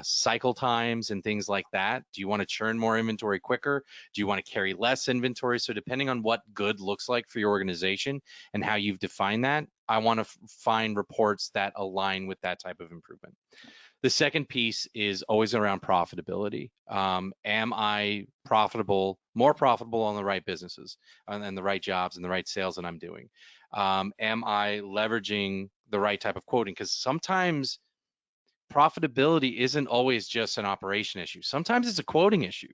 cycle times and things like that. Do you want to churn more inventory quicker? Do you want to carry less inventory? So depending on what good looks like for your organization and how you've defined that, I want to find reports that align with that type of improvement. The second piece is always around profitability. Am I more profitable on the right businesses and the right jobs and the right sales that I'm doing? Am I leveraging the right type of quoting? Because sometimes profitability isn't always just an operation issue. Sometimes it's a quoting issue.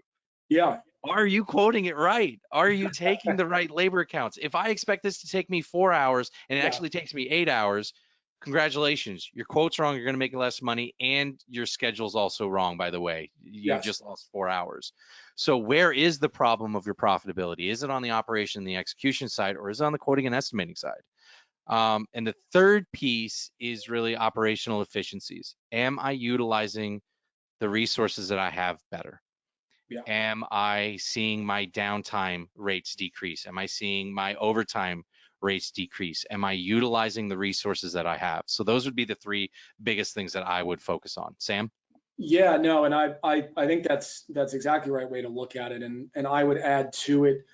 Yeah. Are you quoting it right? Are you taking the right labor accounts? If I expect this to take me 4 hours and it actually takes me 8 hours, congratulations, your quote's wrong, you're going to make less money, and your schedule's also wrong, by the way. You just lost 4 hours. So where is the problem of your profitability? Is it on the operation and the execution side, or is it on the quoting and estimating side? And the third piece is really operational efficiencies. Am I utilizing the resources that I have better? Yeah. Am I seeing my downtime rates decrease? Am I seeing my overtime rates decrease? Am I utilizing the resources that I have? So those would be the 3 biggest things that I would focus on. Sam? Yeah, no, and I think that's exactly the right way to look at it. And I would add to it,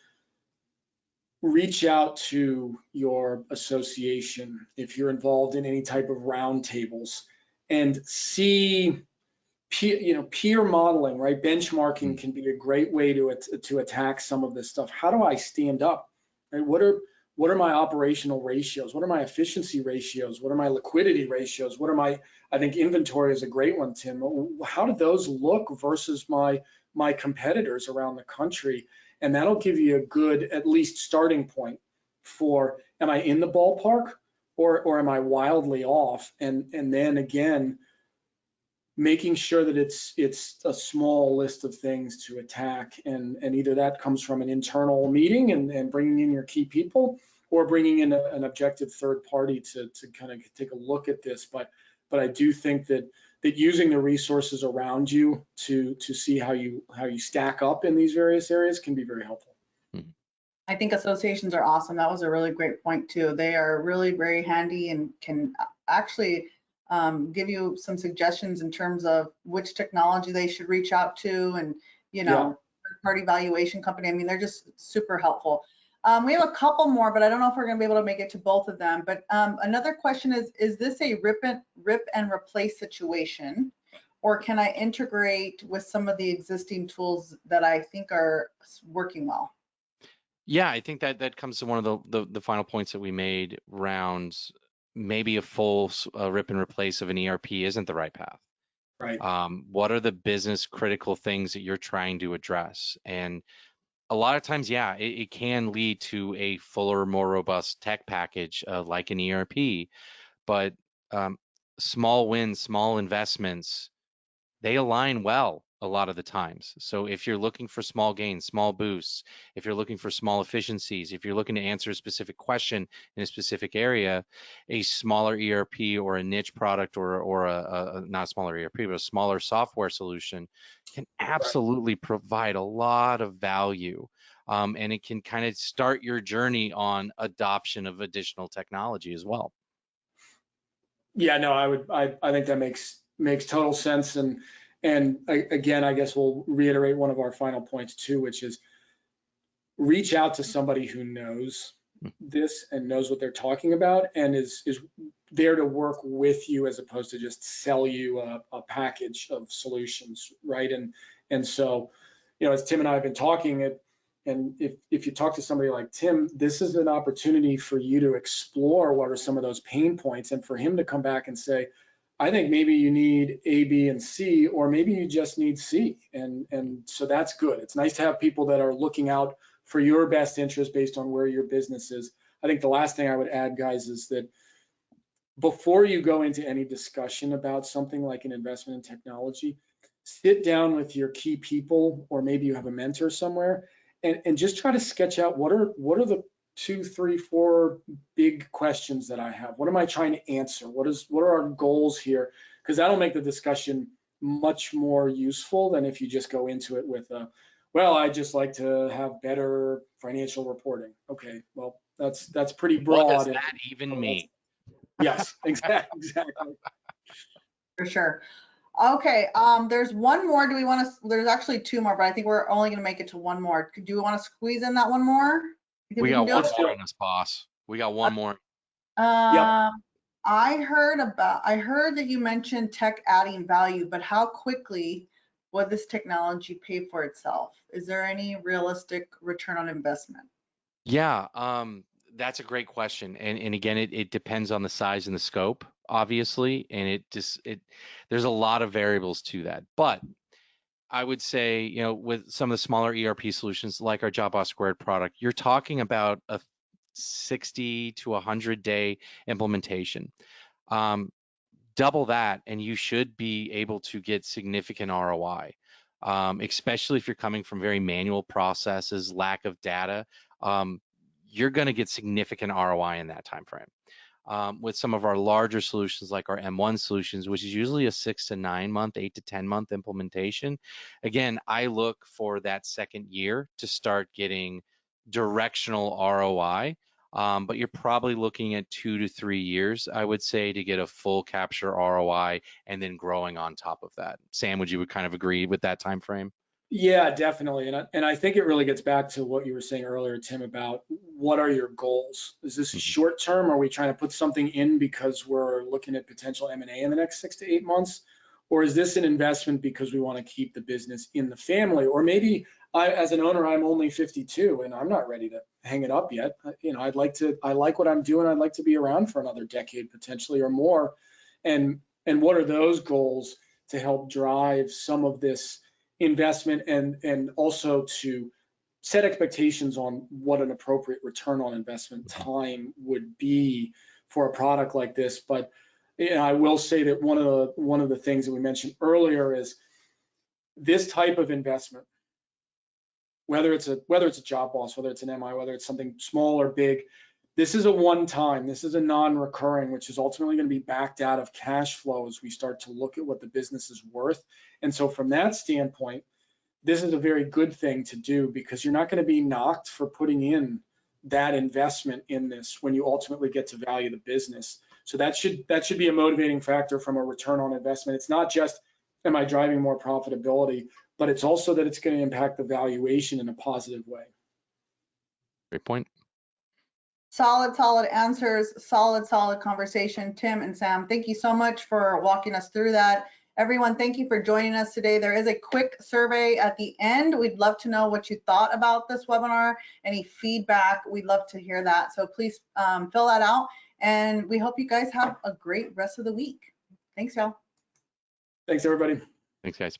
reach out to your association if you're involved in any type of roundtables and see peer modeling, right? Benchmarking can be a great way to attack some of this stuff. How do I stand up? Right? What are my operational ratios? What are my efficiency ratios? What are my liquidity ratios? I think inventory is a great one, Tim. How do those look versus my competitors around the country? And that'll give you a good, at least, starting point for, am I in the ballpark or am I wildly off? And then again, making sure that it's a small list of things to attack, and either that comes from an internal meeting and bringing in your key people, or bringing in an objective third party to kind of take a look at this. But I do think that using the resources around you to see how you stack up in these various areas can be very helpful. I think associations are awesome. That was a really great point too. They are really very handy and can actually give you some suggestions in terms of which technology they should reach out to, and third-party valuation company. I mean, they're just super helpful. We have a couple more, but I don't know if we're going to be able to make it to both of them. But another question is this a rip and replace situation, or can I integrate with some of the existing tools that I think are working well? Yeah, I think that comes to one of the final points that we made around maybe a full rip and replace of an ERP isn't the right path. Right. What are the business critical things that you're trying to address? And a lot of times, yeah, it can lead to a fuller, more robust tech package like an ERP, but small wins, small investments, they align well a lot of the times. So if you're looking for small gains, small boosts, if you're looking for small efficiencies, if you're looking to answer a specific question in a specific area, a smaller ERP or a niche product or a not a smaller ERP, but a smaller software solution can absolutely provide a lot of value. And it can kind of start your journey on adoption of additional technology as well. Yeah, no, I think that makes total sense. And again, I guess we'll reiterate one of our final points too, which is reach out to somebody who knows this and knows what they're talking about and is there to work with you as opposed to just sell you a package of solutions, right? And so, you know, as Tim and I have been talking, and if you talk to somebody like Tim, this is an opportunity for you to explore what are some of those pain points, and for him to come back and say, I think maybe you need A, B, and C, or maybe you just need C. And so that's good. It's nice to have people that are looking out for your best interest based on where your business is. I think the last thing I would add, guys, is that before you go into any discussion about something like an investment in technology, sit down with your key people, or maybe you have a mentor somewhere, and just try to sketch out what are the 2, 3, 4 big questions that I have. What am I trying to answer? What are our goals here? Because that'll make the discussion much more useful than if you just go into it with well, I just like to have better financial reporting. Okay, well, that's pretty broad. What does that even mean? Yes, exactly. For sure. Okay, there's one more. Do we want to, there's actually 2 more, but I think we're only going to make it to 1 more. Do we want to squeeze in that 1 more? We got 1 more on this, boss. We got 1 more. Yep. I heard that you mentioned tech adding value, but how quickly will this technology pay for itself? Is there any realistic return on investment? Yeah, that's a great question. And again, it depends on the size and the scope, obviously, and there's a lot of variables to that. But I would say, you know, with some of the smaller ERP solutions like our JobBoss Squared product, you're talking about a 60 to 100 day implementation. Double that, and you should be able to get significant ROI, especially if you're coming from very manual processes, lack of data. You're going to get significant ROI in that time frame. With some of our larger solutions like our M1 solutions, which is usually a 6 to 9 month, 8 to 10 month implementation. Again, I look for that second year to start getting directional ROI, but you're probably looking at 2 to 3 years, I would say, to get a full capture ROI and then growing on top of that. Sam, would you kind of agree with that time frame? Yeah, definitely. And I think it really gets back to what you were saying earlier, Tim, about what are your goals? Is this a short term? Are we trying to put something in because we're looking at potential M&A in the next 6 to 8 months? Or is this an investment because we want to keep the business in the family? Or maybe as an owner, I'm only 52 and I'm not ready to hang it up yet. You know, I like what I'm doing. I'd like to be around for another decade potentially or more. And what are those goals to help drive some of this investment, and also to set expectations on what an appropriate return on investment time would be for a product like this. But you know, I will say that one of the things that we mentioned earlier is this type of investment, whether it's a JobBoss, whether it's an MI, whether it's something small or big, this is a one-time, this is a non-recurring, which is ultimately going to be backed out of cash flow as we start to look at what the business is worth. And so from that standpoint, this is a very good thing to do, because you're not going to be knocked for putting in that investment in this when you ultimately get to value the business. So that should be a motivating factor from a return on investment. It's not just, am I driving more profitability, but it's also that it's going to impact the valuation in a positive way. Great point. Solid answers, solid conversation. Tim and Sam, thank you so much for walking us through that. Everyone, thank you for joining us today. There is a quick survey at the end. We'd love to know what you thought about this webinar. Any feedback, we'd love to hear that. So please fill that out, and we hope you guys have a great rest of the week. Thanks, y'all. Thanks, everybody. Thanks, guys.